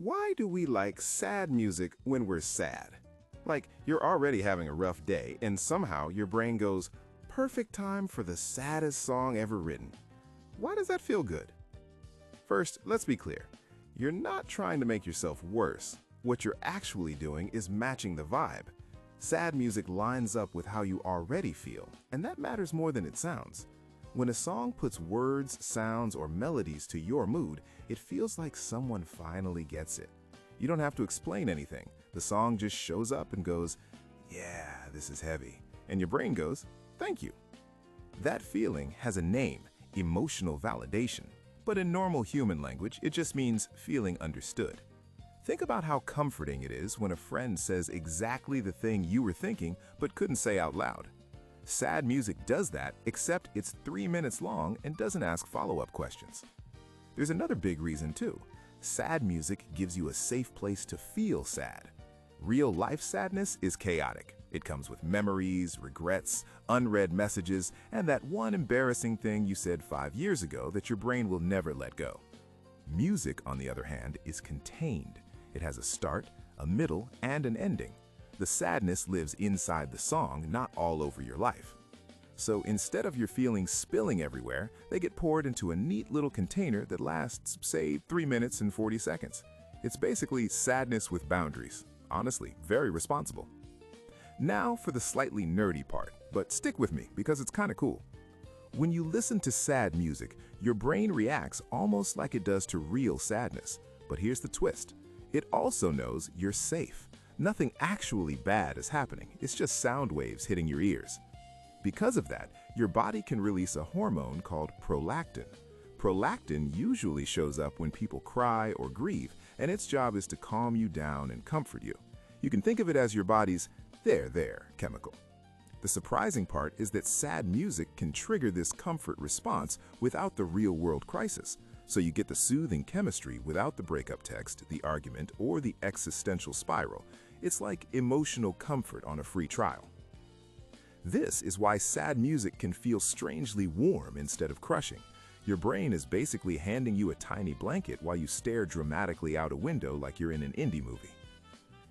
Why do we like sad music when we're sad? Like, you're already having a rough day, and somehow your brain goes, perfect time for the saddest song ever written. Why does that feel good? First, let's be clear. You're not trying to make yourself worse. What you're actually doing is matching the vibe. Sad music lines up with how you already feel, and that matters more than it sounds. When a song puts words, sounds, or melodies to your mood, it feels like someone finally gets it. You don't have to explain anything. The song just shows up and goes, yeah, this is heavy. And your brain goes, thank you. That feeling has a name, emotional validation. But in normal human language, it just means feeling understood. Think about how comforting it is when a friend says exactly the thing you were thinking but couldn't say out loud. Sad music does that, except it's 3 minutes long and doesn't ask follow-up questions. There's another big reason too. Sad music gives you a safe place to feel sad. Real-life sadness is chaotic. It comes with memories, regrets, unread messages, and that one embarrassing thing you said 5 years ago that your brain will never let go. Music, on the other hand, is contained. It has a start, a middle, and an ending. The sadness lives inside the song, not all over your life. So instead of your feelings spilling everywhere, they get poured into a neat little container that lasts, say, 3 minutes and 40 seconds. It's basically sadness with boundaries. Honestly, very responsible. Now for the slightly nerdy part, but stick with me because it's kind of cool. When you listen to sad music, your brain reacts almost like it does to real sadness. But here's the twist. It also knows you're safe. Nothing actually bad is happening. It's just sound waves hitting your ears. Because of that, your body can release a hormone called prolactin. Prolactin usually shows up when people cry or grieve, and its job is to calm you down and comfort you. You can think of it as your body's there chemical. The surprising part is that sad music can trigger this comfort response without the real-world crisis. So you get the soothing chemistry without the breakup text, the argument, or the existential spiral. It's like emotional comfort on a free trial. This is why sad music can feel strangely warm instead of crushing. Your brain is basically handing you a tiny blanket while you stare dramatically out a window like you're in an indie movie.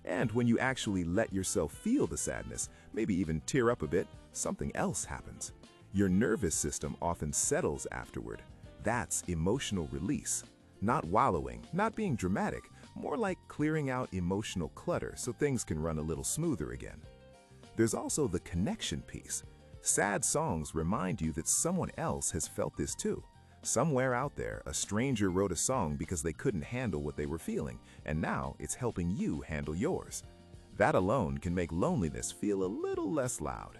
And when you actually let yourself feel the sadness, maybe even tear up a bit, something else happens. Your nervous system often settles afterward. That's emotional release. Not wallowing, not being dramatic, more like clearing out emotional clutter so things can run a little smoother again. There's also the connection piece. Sad songs remind you that someone else has felt this too. Somewhere out there, a stranger wrote a song because they couldn't handle what they were feeling, and now it's helping you handle yours. That alone can make loneliness feel a little less loud.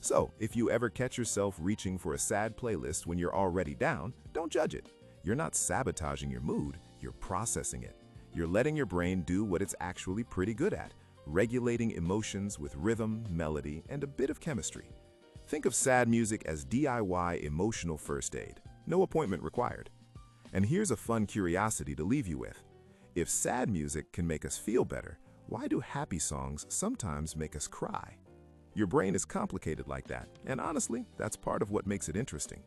So, if you ever catch yourself reaching for a sad playlist when you're already down, don't judge it. You're not sabotaging your mood, you're processing it. You're letting your brain do what it's actually pretty good at, regulating emotions with rhythm, melody, and a bit of chemistry. Think of sad music as DIY emotional first aid. No appointment required. And here's a fun curiosity to leave you with. If sad music can make us feel better, why do happy songs sometimes make us cry? Your brain is complicated like that, and honestly, that's part of what makes it interesting.